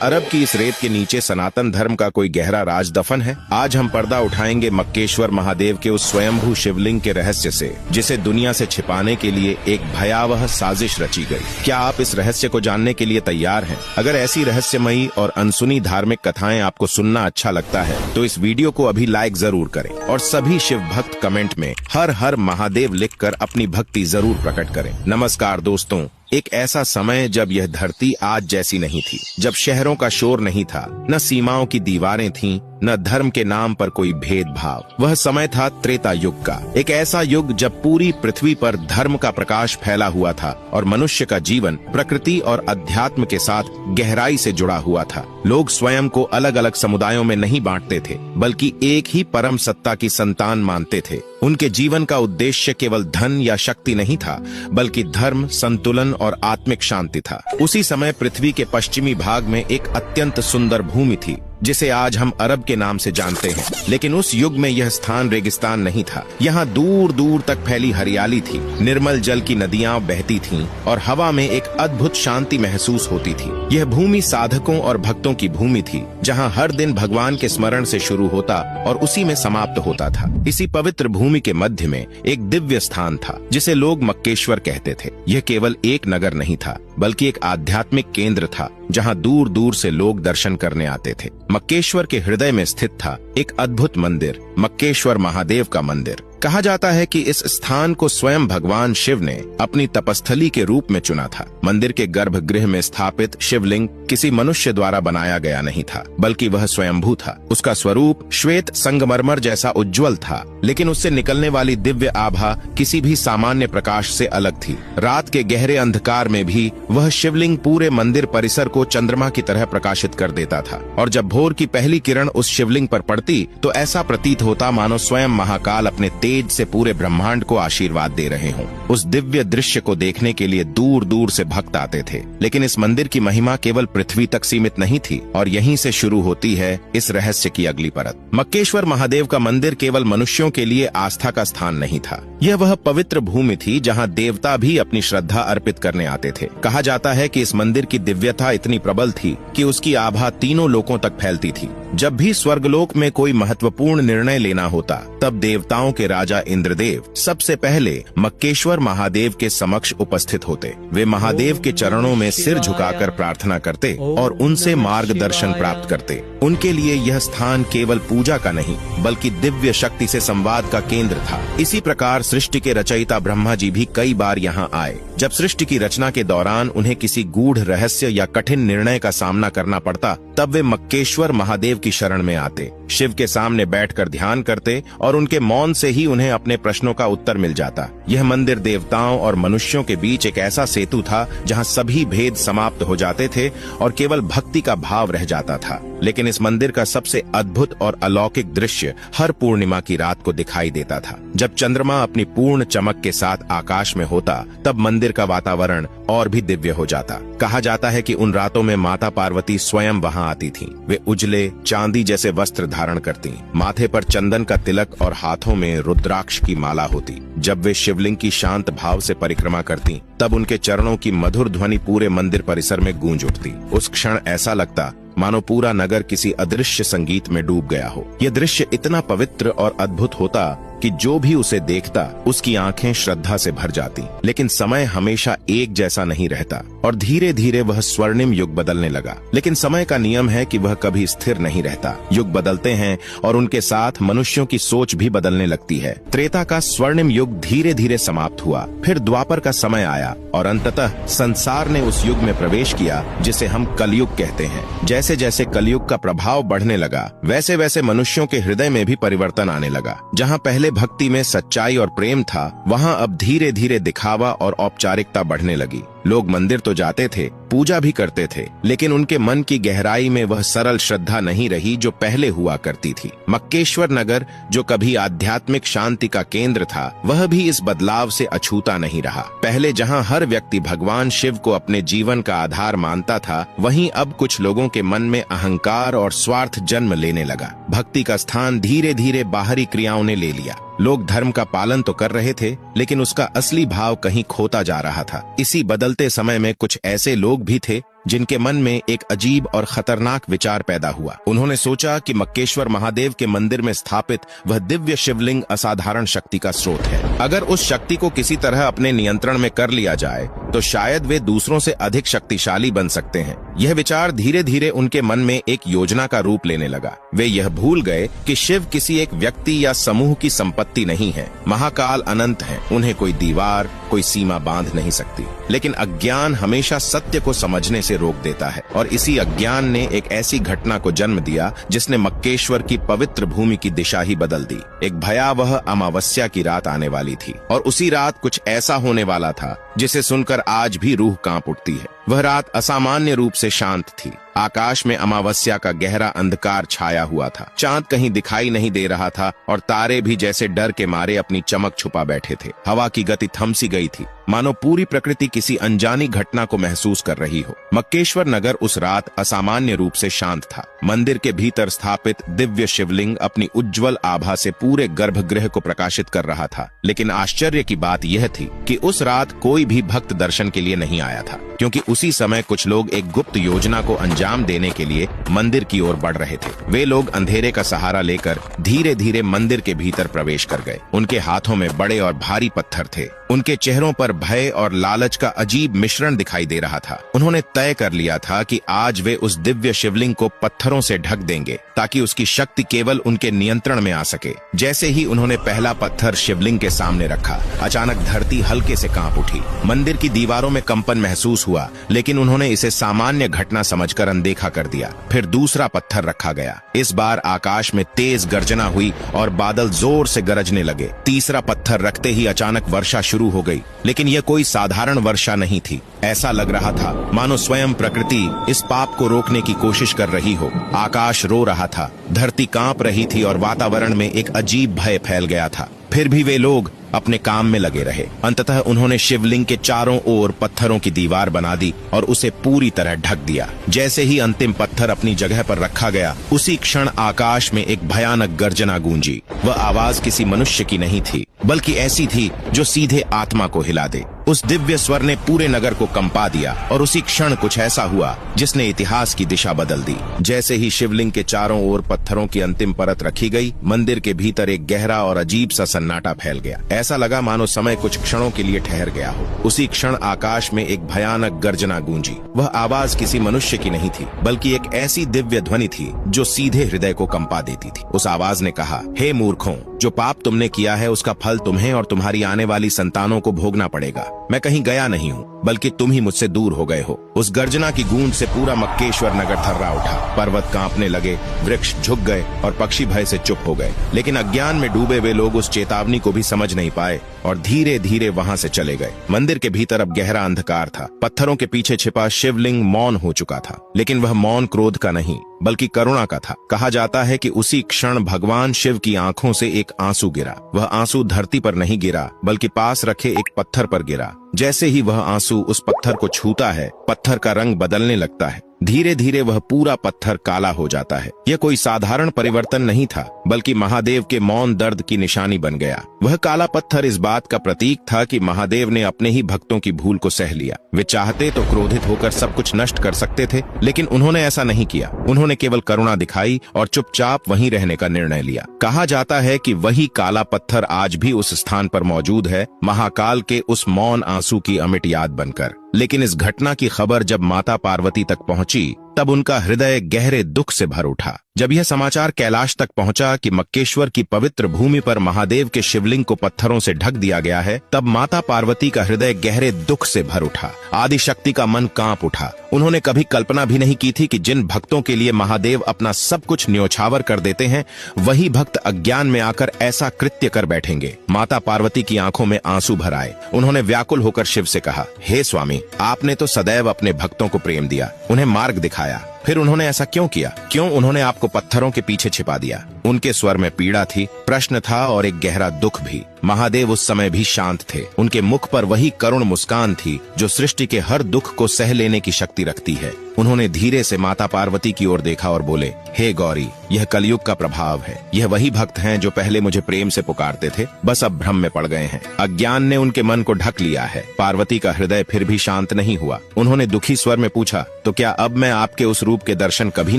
अरब की इस रेत के नीचे सनातन धर्म का कोई गहरा राज दफन है। आज हम पर्दा उठाएंगे मक्केश्वर महादेव के उस स्वयंभू शिवलिंग के रहस्य से, जिसे दुनिया से छिपाने के लिए एक भयावह साजिश रची गई। क्या आप इस रहस्य को जानने के लिए तैयार हैं? अगर ऐसी रहस्यमयी और अनसुनी धार्मिक कथाएं आपको सुनना अच्छा लगता है तो इस वीडियो को अभी लाइक जरूर करें और सभी शिव भक्त कमेंट में हर हर महादेव लिखकर अपनी भक्ति जरूर प्रकट करें। नमस्कार दोस्तों, एक ऐसा समय जब यह धरती आज जैसी नहीं थी, जब शहरों का शोर नहीं था, न सीमाओं की दीवारें थीं, न धर्म के नाम पर कोई भेदभाव। वह समय था त्रेता युग का, एक ऐसा युग जब पूरी पृथ्वी पर धर्म का प्रकाश फैला हुआ था और मनुष्य का जीवन प्रकृति और अध्यात्म के साथ गहराई से जुड़ा हुआ था। लोग स्वयं को अलग अलग समुदायों में नहीं बांटते थे, बल्कि एक ही परम सत्ता की संतान मानते थे। उनके जीवन का उद्देश्य केवल धन या शक्ति नहीं था, बल्कि धर्म, संतुलन और आत्मिक शांति था। उसी समय पृथ्वी के पश्चिमी भाग में एक अत्यंत सुंदर भूमि थी, जिसे आज हम अरब के नाम से जानते हैं। लेकिन उस युग में यह स्थान रेगिस्तान नहीं था। यहाँ दूर दूर तक फैली हरियाली थी, निर्मल जल की नदियां बहती थीं और हवा में एक अद्भुत शांति महसूस होती थी। यह भूमि साधकों और भक्तों की भूमि थी, जहाँ हर दिन भगवान के स्मरण से शुरू होता और उसी में समाप्त होता था। इसी पवित्र भूमि के मध्य में एक दिव्य स्थान था, जिसे लोग मक्केश्वर कहते थे। यह केवल एक नगर नहीं था, बल्कि एक आध्यात्मिक केंद्र था, जहाँ दूर दूर से लोग दर्शन करने आते थे। मक्केश्वर के हृदय में स्थित था एक अद्भुत मंदिर, मक्केश्वर महादेव का मंदिर। कहा जाता है कि इस स्थान को स्वयं भगवान शिव ने अपनी तपस्थली के रूप में चुना था। मंदिर के गर्भगृह में स्थापित शिवलिंग किसी मनुष्य द्वारा बनाया गया नहीं था, बल्कि वह स्वयंभू था। उसका स्वरूप श्वेत संगमरमर जैसा उज्जवल था, लेकिन उससे निकलने वाली दिव्य आभा किसी भी सामान्य प्रकाश से अलग थी। रात के गहरे अंधकार में भी वह शिवलिंग पूरे मंदिर परिसर को चंद्रमा की तरह प्रकाशित कर देता था, और जब भोर की पहली किरण उस शिवलिंग पर पड़ती तो ऐसा प्रतीत होता मानो स्वयं महाकाल अपने तेज से पूरे ब्रह्मांड को आशीर्वाद दे रहे हों। उस दिव्य दृश्य को देखने के लिए दूर दूर से भक्त आते थे। लेकिन इस मंदिर की महिमा केवल पृथ्वी तक सीमित नहीं थी, और यहीं से शुरू होती है इस रहस्य की अगली परत। मक्केश्वर महादेव का मंदिर केवल मनुष्यों के लिए आस्था का स्थान नहीं था। यह वह पवित्र भूमि थी जहाँ देवता भी अपनी श्रद्धा अर्पित करने आते थे। कहा जाता है कि इस मंदिर की दिव्यता इतनी प्रबल थी कि उसकी आभा तीनों लोकों तक फैलती थी। जब भी स्वर्गलोक में कोई महत्वपूर्ण निर्णय लेना होता, तब देवताओं के राजा इंद्रदेव सबसे पहले मक्केश्वर महादेव के समक्ष उपस्थित होते। वे महादेव के चरणों में सिर झुकाकर प्रार्थना करते और उनसे मार्गदर्शन प्राप्त करते। उनके लिए यह स्थान केवल पूजा का नहीं, बल्कि दिव्य शक्ति से संवाद का केंद्र था। इसी प्रकार सृष्टि के रचयिता ब्रह्मा जी भी कई बार यहाँ आए। जब सृष्टि की रचना के दौरान उन्हें किसी गूढ़ रहस्य या कठिन निर्णय का सामना करना पड़ता, तब वे मक्केश्वर महादेव की शरण में आते, शिव के सामने बैठकर ध्यान करते और उनके मौन से ही उन्हें अपने प्रश्नों का उत्तर मिल जाता। यह मंदिर देवताओं और मनुष्यों के बीच एक ऐसा सेतु था जहां सभी भेद समाप्त हो जाते थे और केवल भक्ति का भाव रह जाता था। लेकिन इस मंदिर का सबसे अद्भुत और अलौकिक दृश्य हर पूर्णिमा की रात को दिखाई देता था। जब चंद्रमा अपनी पूर्ण चमक के साथ आकाश में होता, तब मंदिर का वातावरण और भी दिव्य हो जाता। कहा जाता है कि उन रातों में माता पार्वती स्वयं वहां आती थीं। वे उजले चांदी जैसे वस्त्र धारण करती, माथे पर चंदन का तिलक और हाथों में रुद्राक्ष की माला होती। जब वे शिवलिंग की शांत भाव से परिक्रमा करती, तब उनके चरणों की मधुर ध्वनि पूरे मंदिर परिसर में गूंज उठती। उस क्षण ऐसा लगता मानो पूरा नगर किसी अदृश्य संगीत में डूब गया हो। यह दृश्य इतना पवित्र और अद्भुत होता कि जो भी उसे देखता, उसकी आंखें श्रद्धा से भर जाती। लेकिन समय हमेशा एक जैसा नहीं रहता और धीरे धीरे वह स्वर्णिम युग बदलने लगा। लेकिन समय का नियम है कि वह कभी स्थिर नहीं रहता। युग बदलते हैं और उनके साथ मनुष्यों की सोच भी बदलने लगती है। त्रेता का स्वर्णिम युग धीरे धीरे समाप्त हुआ, फिर द्वापर का समय आया और अंततः संसार ने उस युग में प्रवेश किया जिसे हम कलयुग कहते हैं। जैसे जैसे कलयुग का प्रभाव बढ़ने लगा, वैसे वैसे मनुष्यों के हृदय में भी परिवर्तन आने लगा। जहाँ पहले भक्ति में सच्चाई और प्रेम था, वहाँ अब धीरे धीरे दिखावा और औपचारिकता बढ़ने लगी। लोग मंदिर तो जाते थे, पूजा भी करते थे, लेकिन उनके मन की गहराई में वह सरल श्रद्धा नहीं रही जो पहले हुआ करती थी। मक्केश्वर नगर, जो कभी आध्यात्मिक शांति का केंद्र था, वह भी इस बदलाव से अछूता नहीं रहा। पहले जहां हर व्यक्ति भगवान शिव को अपने जीवन का आधार मानता था, वहीं अब कुछ लोगों के मन में अहंकार और स्वार्थ जन्म लेने लगा। भक्ति का स्थान धीरे धीरे बाहरी क्रियाओं ने ले लिया। लोग धर्म का पालन तो कर रहे थे, लेकिन उसका असली भाव कहीं खोता जा रहा था। इसी बदलते समय में कुछ ऐसे लोग भी थे जिनके मन में एक अजीब और खतरनाक विचार पैदा हुआ। उन्होंने सोचा कि मक्केश्वर महादेव के मंदिर में स्थापित वह दिव्य शिवलिंग असाधारण शक्ति का स्रोत है। अगर उस शक्ति को किसी तरह अपने नियंत्रण में कर लिया जाए तो शायद वे दूसरों से अधिक शक्तिशाली बन सकते हैं। यह विचार धीरे धीरे उनके मन में एक योजना का रूप लेने लगा। वे यह भूल गए कि शिव किसी एक व्यक्ति या समूह की संपत्ति नहीं है। महाकाल अनंत है, उन्हें कोई दीवार, कोई सीमा बांध नहीं सकती। लेकिन अज्ञान हमेशा सत्य को समझने से रोक देता है, और इसी अज्ञान ने एक ऐसी घटना को जन्म दिया जिसने मक्केश्वर की पवित्र भूमि की दिशा ही बदल दी। एक भयावह अमावस्या की रात आने वाली थी, और उसी रात कुछ ऐसा होने वाला था जिसे सुनकर आज भी रूह कांप उठती है। वह रात असामान्य रूप से शांत थी। आकाश में अमावस्या का गहरा अंधकार छाया हुआ था। चांद कहीं दिखाई नहीं दे रहा था और तारे भी जैसे डर के मारे अपनी चमक छुपा बैठे थे। हवा की गति थम सी गई थी, मानो पूरी प्रकृति किसी अनजानी घटना को महसूस कर रही हो। मक्केश्वर नगर उस रात असामान्य रूप से शांत था। मंदिर के भीतर स्थापित दिव्य शिवलिंग अपनी उज्जवल आभा से पूरे गर्भगृह को प्रकाशित कर रहा था। लेकिन आश्चर्य की बात यह थी कि उस रात कोई भी भक्त दर्शन के लिए नहीं आया था, क्योंकि उसी समय कुछ लोग एक गुप्त योजना को अंजाम देने के लिए मंदिर की ओर बढ़ रहे थे। वे लोग अंधेरे का सहारा लेकर धीरे धीरे मंदिर के भीतर प्रवेश कर गए। उनके हाथों में बड़े और भारी पत्थर थे। उनके चेहरों पर भय और लालच का अजीब मिश्रण दिखाई दे रहा था। उन्होंने तय कर लिया था कि आज वे उस दिव्य शिवलिंग को पत्थरों से ढक देंगे ताकि उसकी शक्ति केवल उनके नियंत्रण में आ सके। जैसे ही उन्होंने पहला पत्थर शिवलिंग के सामने रखा, अचानक धरती हल्के से कांप उठी। मंदिर की दीवारों में कंपन महसूस हुआ, लेकिन उन्होंने इसे सामान्य घटना समझकर अनदेखा कर दिया। फिर दूसरा पत्थर रखा गया। इस बार आकाश में तेज गर्जना हुई और बादल जोर से गरजने लगे। तीसरा पत्थर रखते ही अचानक वर्षा शुरू हो गई, लेकिन यह कोई साधारण वर्षा नहीं थी। ऐसा लग रहा था मानो स्वयं प्रकृति इस पाप को रोकने की कोशिश कर रही हो। आकाश रो रहा था, धरती कांप रही थी और वातावरण में एक अजीब भय फैल गया था। फिर भी वे लोग अपने काम में लगे रहे। अंततः उन्होंने शिवलिंग के चारों ओर पत्थरों की दीवार बना दी और उसे पूरी तरह ढक दिया। जैसे ही अंतिम पत्थर अपनी जगह पर रखा गया, उसी क्षण आकाश में एक भयानक गर्जना गूंजी। वह आवाज किसी मनुष्य की नहीं थी, बल्कि ऐसी थी जो सीधे आत्मा को हिला दे। उस दिव्य स्वर ने पूरे नगर को कंपा दिया, और उसी क्षण कुछ ऐसा हुआ जिसने इतिहास की दिशा बदल दी। जैसे ही शिवलिंग के चारों ओर पत्थरों की अंतिम परत रखी गई, मंदिर के भीतर एक गहरा और अजीब सा सन्नाटा फैल गया। ऐसा लगा मानो समय कुछ क्षणों के लिए ठहर गया हो। उसी क्षण आकाश में एक भयानक गर्जना गूंजी। वह आवाज किसी मनुष्य की नहीं थी, बल्कि एक ऐसी दिव्य ध्वनि थी जो सीधे हृदय को कंपा देती थी। उस आवाज ने कहा, हे मूर्खों, जो पाप तुमने किया है उसका फल तुम्हें और तुम्हारी आने वाली संतानों को भोगना पड़ेगा। मैं कहीं गया नहीं हूँ, बल्कि तुम ही मुझसे दूर हो गए हो। उस गर्जना की गूंज से पूरा मक्केश्वर नगर थर्रा उठा। पर्वत कांपने लगे, वृक्ष झुक गए और पक्षी भय से चुप हो गए। लेकिन अज्ञान में डूबे वे लोग उस चेतावनी को भी समझ नहीं पाए और धीरे धीरे वहां से चले गए। मंदिर के भीतर अब गहरा अंधकार था। पत्थरों के पीछे छिपा शिवलिंग मौन हो चुका था, लेकिन वह मौन क्रोध का नहीं, बल्कि करुणा का था। कहा जाता है कि उसी क्षण भगवान शिव की आंखों से एक आंसू गिरा। वह आंसू धरती पर नहीं गिरा, बल्कि पास रखे एक पत्थर पर गिरा। जैसे ही वह आंसू उस पत्थर को छूता है, पत्थर का रंग बदलने लगता है। धीरे धीरे वह पूरा पत्थर काला हो जाता है। यह कोई साधारण परिवर्तन नहीं था, बल्कि महादेव के मौन दर्द की निशानी बन गया। वह काला पत्थर इस बात का प्रतीक था कि महादेव ने अपने ही भक्तों की भूल को सह लिया। वे चाहते तो क्रोधित होकर सब कुछ नष्ट कर सकते थे, लेकिन उन्होंने ऐसा नहीं किया। उन्होंने केवल करुणा दिखाई और चुपचाप वहीं रहने का निर्णय लिया। कहा जाता है कि वही काला पत्थर आज भी उस स्थान पर मौजूद है, महाकाल के उस मौन आंसू की अमिट याद बनकर। लेकिन इस घटना की खबर जब माता पार्वती तक पहुंची, तब उनका हृदय गहरे दुख से भर उठा। जब यह समाचार कैलाश तक पहुंचा कि मक्केश्वर की पवित्र भूमि पर महादेव के शिवलिंग को पत्थरों से ढक दिया गया है, तब माता पार्वती का हृदय गहरे दुख से भर उठा। आदि शक्ति का मन कांप उठा। उन्होंने कभी कल्पना भी नहीं की थी कि जिन भक्तों के लिए महादेव अपना सब कुछ न्योछावर कर देते हैं, वही भक्त अज्ञान में आकर ऐसा कृत्य कर बैठेंगे। माता पार्वती की आंखों में आंसू भर आए। उन्होंने व्याकुल होकर शिव से कहा, हे स्वामी, आपने तो सदैव अपने भक्तों को प्रेम दिया, उन्हें मार्ग दिखाया, फिर उन्होंने ऐसा क्यों किया? क्यों उन्होंने आपको पत्थरों के पीछे छिपा दिया? उनके स्वर में पीड़ा थी, प्रश्न था और एक गहरा दुख भी। महादेव उस समय भी शांत थे। उनके मुख पर वही करुण मुस्कान थी जो सृष्टि के हर दुख को सह लेने की शक्ति रखती है। उन्होंने धीरे से माता पार्वती की ओर देखा और बोले, हे गौरी, यह कलयुग का प्रभाव है। यह वही भक्त हैं जो पहले मुझे प्रेम से पुकारते थे, बस अब भ्रम में पड़ गए हैं। अज्ञान ने उनके मन को ढक लिया है। पार्वती का हृदय फिर भी शांत नहीं हुआ। उन्होंने दुखी स्वर में पूछा, तो क्या अब मैं आपके उस रूप के दर्शन कभी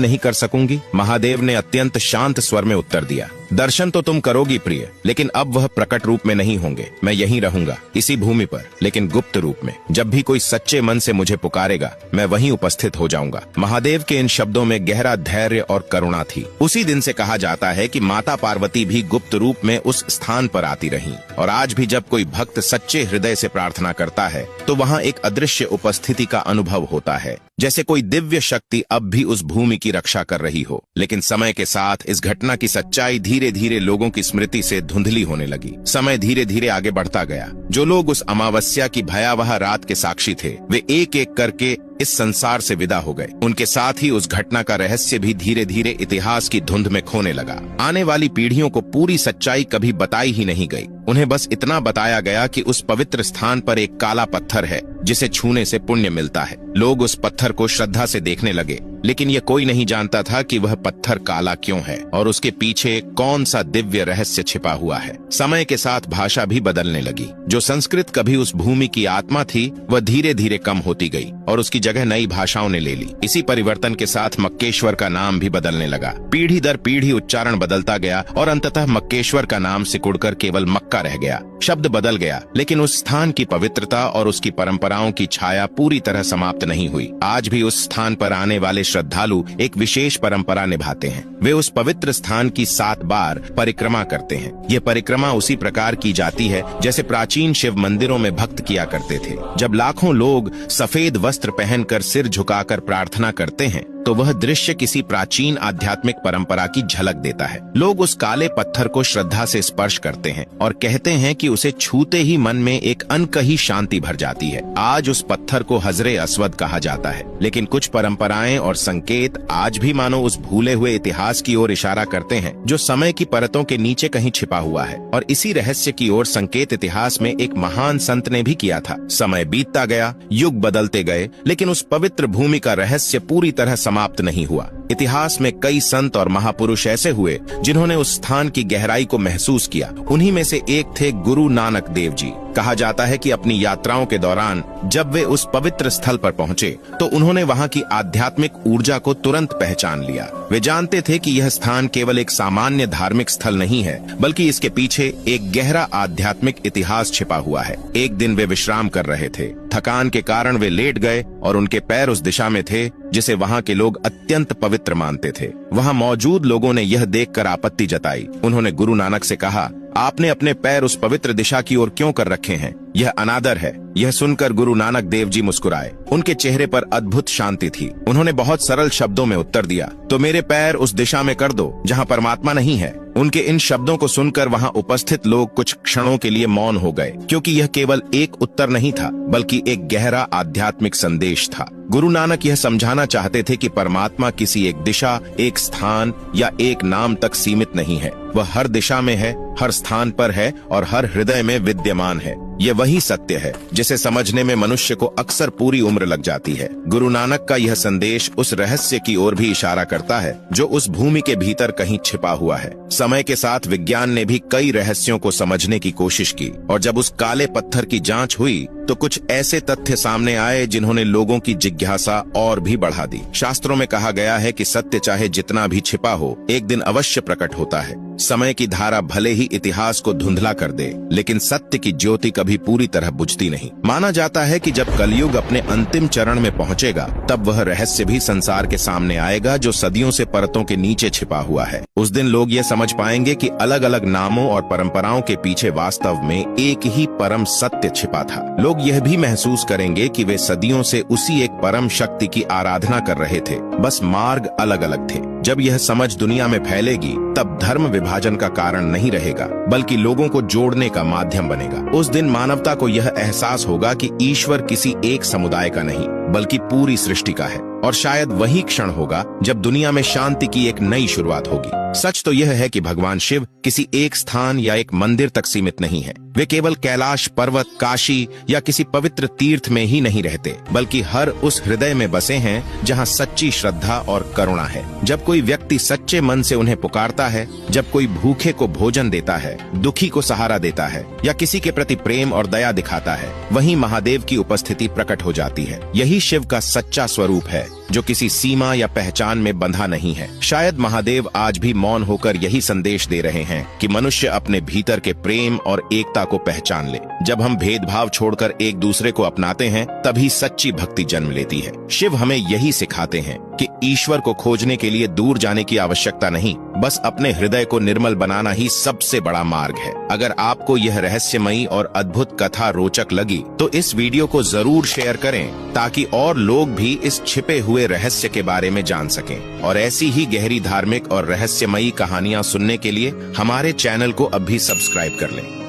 नहीं कर सकूंगी? महादेव ने अत्यंत शांत स्वर में उत्तर दिया, दर्शन तो तुम करोगी प्रिय, लेकिन अब वह प्रकट रूप में नहीं होंगे। मैं यहीं रहूंगा, इसी भूमि पर, लेकिन गुप्त रूप में। जब भी कोई सच्चे मन से मुझे पुकारेगा, मैं वहीं उपस्थित हो जाऊंगा। महादेव के इन शब्दों में गहरा धैर्य और करुणा थी। उसी दिन से कहा जाता है कि माता पार्वती भी गुप्त रूप में उस स्थान पर आती रहीं। और आज भी जब कोई भक्त सच्चे हृदय से प्रार्थना करता है तो वहाँ एक अदृश्य उपस्थिति का अनुभव होता है, जैसे कोई दिव्य शक्ति अब भी उस भूमि की रक्षा कर रही हो। लेकिन समय के साथ इस घटना की सच्चाई धीरे धीरे लोगों की स्मृति से धुंधली होने लगी। समय धीरे धीरे आगे बढ़ता गया। जो लोग उस अमावस्या की भयावह रात के साक्षी थे, वे एक एक करके इस संसार से विदा हो गए। उनके साथ ही उस घटना का रहस्य भी धीरे धीरे इतिहास की धुंध में खोने लगा। आने वाली पीढ़ियों को पूरी सच्चाई कभी बताई ही नहीं गई। उन्हें बस इतना बताया गया कि उस पवित्र स्थान पर एक काला पत्थर है जिसे छूने से पुण्य मिलता है। लोग उस पत्थर को श्रद्धा से देखने लगे, लेकिन यह कोई नहीं जानता था कि वह पत्थर काला क्यों है और उसके पीछे कौन सा दिव्य रहस्य छिपा हुआ है। समय के साथ भाषा भी बदलने लगी। जो संस्कृत कभी उस भूमि की आत्मा थी, वह धीरे धीरे कम होती गई और उसकी जगह नई भाषाओं ने ले ली। इसी परिवर्तन के साथ मक्केश्वर का नाम भी बदलने लगा। पीढ़ी दर पीढ़ी उच्चारण बदलता गया और अंततः मक्केश्वर का नाम सिकुड़कर केवल मक्का रह गया। शब्द बदल गया, लेकिन उस स्थान की पवित्रता और उसकी परंपराओं की छाया पूरी तरह समाप्त नहीं हुई। आज भी उस स्थान पर आने वाले श्रद्धालु एक विशेष परंपरा निभाते हैं। वे उस पवित्र स्थान की 7 बार परिक्रमा करते हैं। ये परिक्रमा उसी प्रकार की जाती है जैसे प्राचीन शिव मंदिरों में भक्त किया करते थे। जब लाखों लोग सफेद वस्त्र पहनकर सिर झुकाकर प्रार्थना करते हैं तो वह दृश्य किसी प्राचीन आध्यात्मिक परंपरा की झलक देता है। लोग उस काले पत्थर को श्रद्धा से स्पर्श करते हैं और कहते हैं कि उसे छूते ही मन में एक अनकही शांति भर जाती है। आज उस पत्थर को हजरे अस्वद कहा जाता है, लेकिन कुछ परंपराएं और संकेत आज भी मानो उस भूले हुए इतिहास की ओर इशारा करते हैं जो समय की परतों के नीचे कहीं छिपा हुआ है। और इसी रहस्य की ओर संकेत इतिहास में एक महान संत ने भी किया था। समय बीतता गया, युग बदलते गए, लेकिन उस पवित्र भूमि का रहस्य पूरी तरह समाप्त नहीं हुआ। इतिहास में कई संत और महापुरुष ऐसे हुए जिन्होंने उस स्थान की गहराई को महसूस किया। उन्हीं में से एक थे गुरु नानक देव जी। कहा जाता है कि अपनी यात्राओं के दौरान जब वे उस पवित्र स्थल पर पहुंचे तो उन्होंने वहां की आध्यात्मिक ऊर्जा को तुरंत पहचान लिया। वे जानते थे कि यह स्थान केवल एक सामान्य धार्मिक स्थल नहीं है, बल्कि इसके पीछे एक गहरा आध्यात्मिक इतिहास छिपा हुआ है। एक दिन वे विश्राम कर रहे थे। थकान के कारण वे लेट गए और उनके पैर उस दिशा में थे जिसे वहां के लोग अत्यंत पवित्र मानते थे। वहां मौजूद लोगों ने यह देखकर आपत्ति जताई। उन्होंने गुरु नानक से कहा, आपने अपने पैर उस पवित्र दिशा की ओर क्यों कर रखे हैं? यह अनादर है। यह सुनकर गुरु नानक देव जी मुस्कुराए। उनके चेहरे पर अद्भुत शांति थी। उन्होंने बहुत सरल शब्दों में उत्तर दिया, तो मेरे पैर उस दिशा में कर दो जहां परमात्मा नहीं है। उनके इन शब्दों को सुनकर वहां उपस्थित लोग कुछ क्षणों के लिए मौन हो गए, क्योंकि यह केवल एक उत्तर नहीं था, बल्कि एक गहरा आध्यात्मिक संदेश था। गुरु नानक यह समझाना चाहते थे कि परमात्मा किसी एक दिशा, एक स्थान या एक नाम तक सीमित नहीं है। वह हर दिशा में है, हर स्थान पर है और हर हृदय में विद्यमान है। ये वही सत्य है जिसे समझने में मनुष्य को अक्सर पूरी उम्र लग जाती है। गुरु नानक का यह संदेश उस रहस्य की ओर भी इशारा करता है जो उस भूमि के भीतर कहीं छिपा हुआ है। समय के साथ विज्ञान ने भी कई रहस्यों को समझने की कोशिश की और जब उस काले पत्थर की जांच हुई तो कुछ ऐसे तथ्य सामने आए जिन्होंने लोगों की जिज्ञासा और भी बढ़ा दी। शास्त्रों में कहा गया है कि सत्य चाहे जितना भी छिपा हो, एक दिन अवश्य प्रकट होता है। समय की धारा भले ही इतिहास को धुंधला कर दे, लेकिन सत्य की ज्योति कभी पूरी तरह बुझती नहीं। माना जाता है कि जब कलयुग अपने अंतिम चरण में पहुंचेगा, तब वह रहस्य भी संसार के सामने आएगा जो सदियों से परतों के नीचे छिपा हुआ है। उस दिन लोग ये समझ पाएंगे कि अलग अलग नामों और परंपराओं के पीछे वास्तव में एक ही परम सत्य छिपा था। लोग यह भी महसूस करेंगे कि वे सदियों से उसी एक परम शक्ति की आराधना कर रहे थे, बस मार्ग अलग अलग थे। जब यह समझ दुनिया में फैलेगी, तब धर्म विभाजन का कारण नहीं रहेगा, बल्कि लोगों को जोड़ने का माध्यम बनेगा। उस दिन मानवता को यह एहसास होगा कि ईश्वर किसी एक समुदाय का नहीं, बल्कि पूरी सृष्टि का है। और शायद वही क्षण होगा जब दुनिया में शांति की एक नई शुरुआत होगी। सच तो यह है कि भगवान शिव किसी एक स्थान या एक मंदिर तक सीमित नहीं है। वे केवल कैलाश पर्वत, काशी या किसी पवित्र तीर्थ में ही नहीं रहते, बल्कि हर उस हृदय में बसे हैं जहां सच्ची श्रद्धा और करुणा है। जब कोई व्यक्ति सच्चे मन से उन्हें पुकारता है, जब कोई भूखे को भोजन देता है, दुखी को सहारा देता है या किसी के प्रति प्रेम और दया दिखाता है, वहीं महादेव की उपस्थिति प्रकट हो जाती है। यही शिव का सच्चा स्वरूप है, जो किसी सीमा या पहचान में बंधा नहीं है। शायद महादेव आज भी मौन होकर यही संदेश दे रहे हैं कि मनुष्य अपने भीतर के प्रेम और एकता को पहचान ले। जब हम भेदभाव छोड़कर एक दूसरे को अपनाते हैं, तभी सच्ची भक्ति जन्म लेती है। शिव हमें यही सिखाते हैं कि ईश्वर को खोजने के लिए दूर जाने की आवश्यकता नहीं, बस अपने हृदय को निर्मल बनाना ही सबसे बड़ा मार्ग है। अगर आपको यह रहस्यमयी और अद्भुत कथा रोचक लगी तो इस वीडियो को जरूर शेयर करें, ताकि और लोग भी इस छिपे हुए रहस्य के बारे में जान सकें। और ऐसी ही गहरी धार्मिक और रहस्यमयी कहानियां सुनने के लिए हमारे चैनल को अभी सब्सक्राइब कर लें।